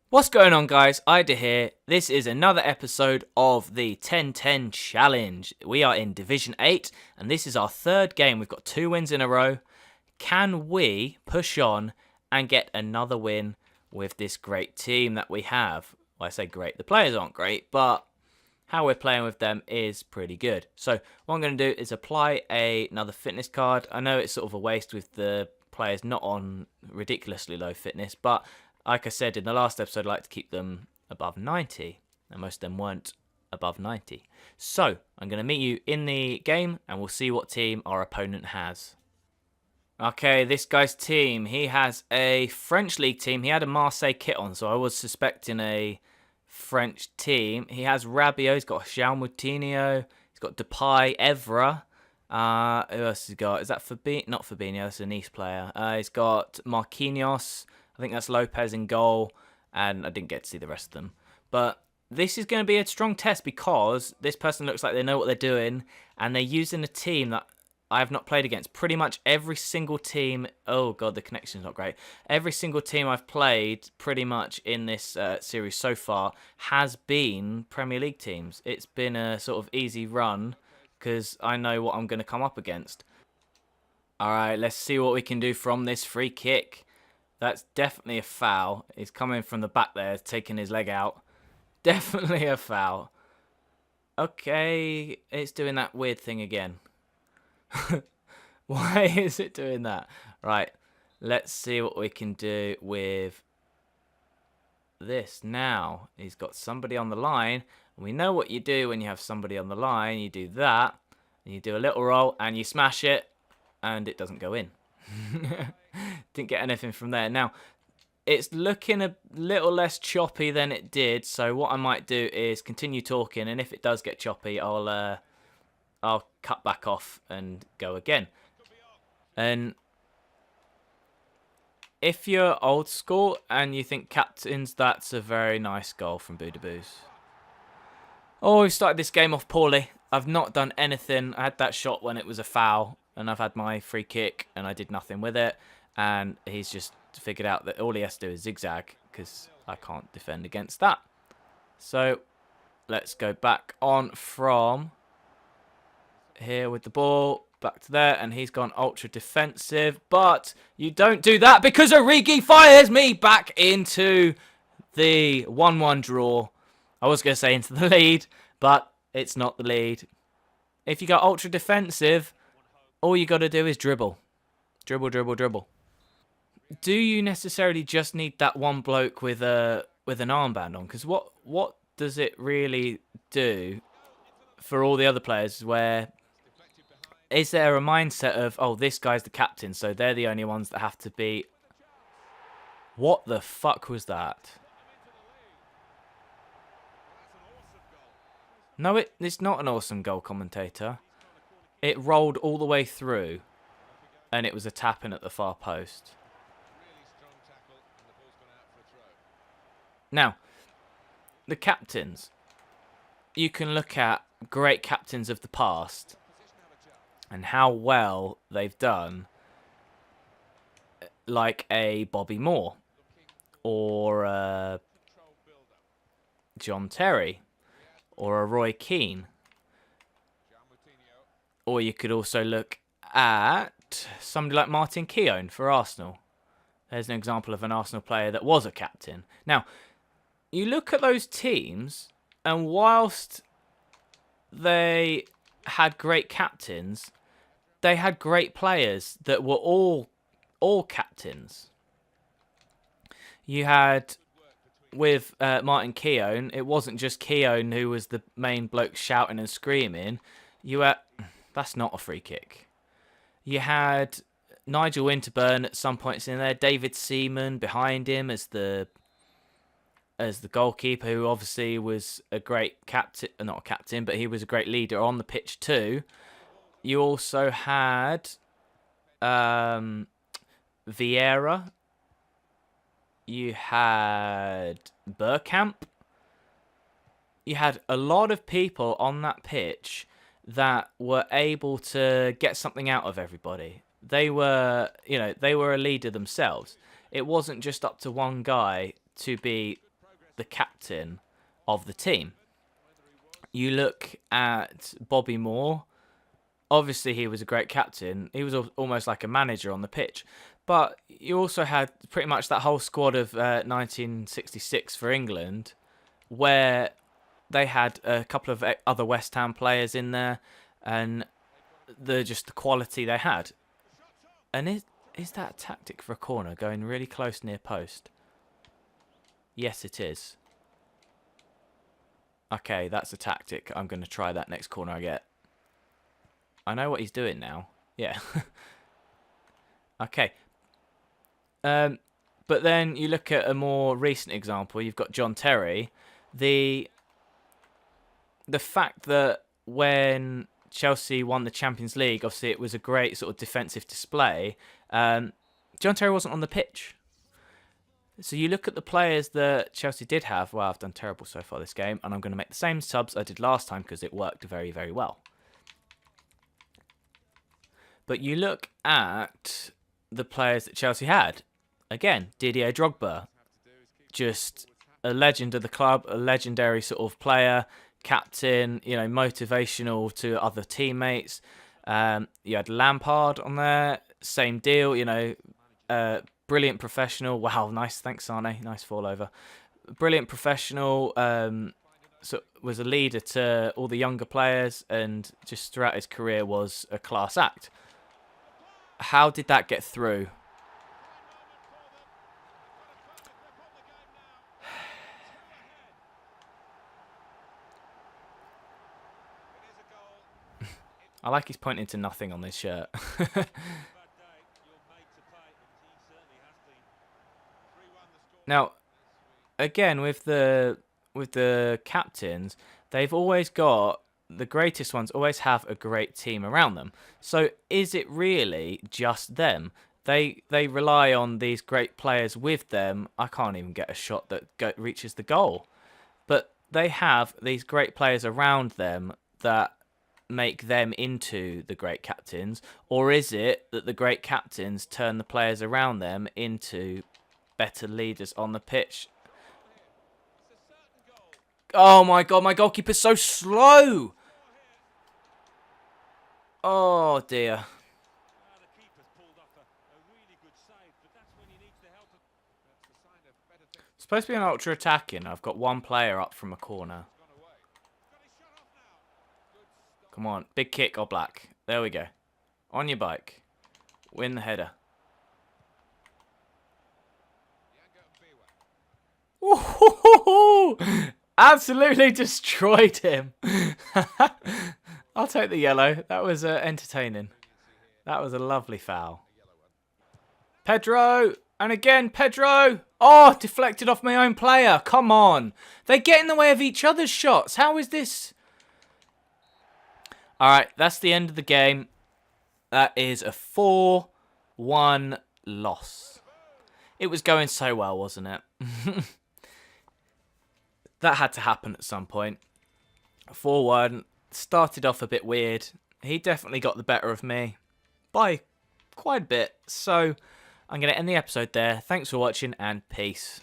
What's going on, guys? Ida here. This is another episode of the 10-10 challenge. We are in Division 8 and this is our third game. We've got 2 wins in a row. Can we push on and get another win with this great team that we have? Well, I say great, the players aren't great, but how we're playing with them is pretty good. So what I'm going to do is apply another fitness card. I know it's sort of a waste with the players not on ridiculously low fitness, but like I said in the last episode, I like to keep them above 90, and most of them weren't above 90. So I'm going to meet you in the game, and we'll see what team our opponent has. Okay, this guy's team, he has a French league team. He had a Marseille kit on, so I was suspecting a French team. He has Rabiot, he's got João Moutinho, he's got Depay, Evra. Who else has he got? Is that Fabinho? Not Fabinho, that's a Nice player. He's got Marquinhos. I think that's Lopez in goal, and I didn't get to see the rest of them. But this is going to be a strong test because this person looks like they know what they're doing, and they're using a team that I have not played against. Pretty much every single team... Oh, God, the connection's not great. Every single team I've played pretty much in this series so far has been Premier League teams. It's been a sort of easy run because I know what I'm going to come up against. All right, let's see what we can do from this free kick. That's definitely a foul. He's coming from the back there, taking his leg out. Definitely a foul. Okay, it's doing that weird thing again. Why is it doing that? Right, let's see what we can do with this now. He's got somebody on the line. And we know what you do when you have somebody on the line. You do that, and you do a little roll, and you smash it, and it doesn't go in. Didn't get anything from there. Now, it's looking a little less choppy than it did, so what I might do is continue talking, and if it does get choppy, I'll cut back off and go again. And if you're old school and you think captains, that's a very nice goal from Boodaboos. Oh, we've started this game off poorly. I've not done anything. I had that shot when it was a foul, and I've had my free kick, and I did nothing with it. And he's just figured out that all he has to do is zigzag, because I can't defend against that. So let's go back on from here with the ball, back to there, and he's gone ultra defensive. But you don't do that because Origi fires me back into the 1-1 draw. I was going to say into the lead, but it's not the lead. If you go ultra defensive, all you got to do is dribble. Dribble, dribble, dribble. Do you necessarily just need that one bloke with an armband on? Because what does it really do for all the other players? Where is there a mindset of, oh, this guy's the captain, so they're the only ones that have to be... What the fuck was that? No, it's not an awesome goal, commentator. It rolled all the way through, and it was a tap-in at the far post. Now, the captains. You can look at great captains of the past and how well they've done, like a Bobby Moore or a John Terry or a Roy Keane. Or you could also look at somebody like Martin Keown for Arsenal. There's an example of an Arsenal player that was a captain. Now, you look at those teams, and whilst they had great captains, they had great players that were all captains. You had, with Martin Keown, it wasn't just Keown who was the main bloke shouting and screaming. You had... That's not a free kick. You had Nigel Winterburn at some points in there, David Seaman behind him as the goalkeeper, who obviously was a great captain, not a captain, but he was a great leader on the pitch too. You also had Vieira. You had Bergkamp. You had a lot of people on that pitch that were able to get something out of everybody. They were, they were a leader themselves. It wasn't just up to one guy to be the captain of the team. You look at Bobby Moore. Obviously, he was a great captain. He was almost like a manager on the pitch. But you also had pretty much that whole squad of 1966 for England, where they had a couple of other West Ham players in there, and the quality they had. And is that a tactic for a corner, going really close near post? Yes, it is. Okay, that's a tactic. I'm going to try that next corner I get. I know what he's doing now. Yeah. Okay. But then you look at a more recent example. You've got John Terry. The fact that when Chelsea won the Champions League, obviously it was a great sort of defensive display. John Terry wasn't on the pitch. So you look at the players that Chelsea did have. Well, I've done terrible so far this game, and I'm going to make the same subs I did last time because it worked very, very well. But you look at the players that Chelsea had. Again, Didier Drogba, just a legend of the club, a legendary sort of player, captain, motivational to other teammates. You had Lampard on there, same deal, brilliant professional. Wow, nice. Thanks, Sane. Nice fall over. Brilliant professional. So was a leader to all the younger players, and just throughout his career was a class act. How did that get through? I like he's pointing to nothing on this shirt. Now, again, with the captains, they've always got, the greatest ones always have a great team around them. So is it really just them? They rely on these great players with them. I can't even get a shot that reaches the goal. But they have these great players around them that make them into the great captains. Or is it that the great captains turn the players around them into better leaders on the pitch? Oh my god, my goalkeeper's so slow! Oh dear. Supposed to be an ultra attacking. I've got one player up from a corner. Come on, big kick or black. There we go. On your bike. Win the header. Ooh, absolutely destroyed him. I'll take the yellow. That was entertaining. That was a lovely foul. Pedro! And again, Pedro! Oh, deflected off my own player. Come on. They get in the way of each other's shots. How is this? Alright, that's the end of the game. That is a 4-1 loss. It was going so well, wasn't it? That had to happen at some point. 4-1. Started off a bit weird. He definitely got the better of me by quite a bit. So I'm going to end the episode there. Thanks for watching and peace.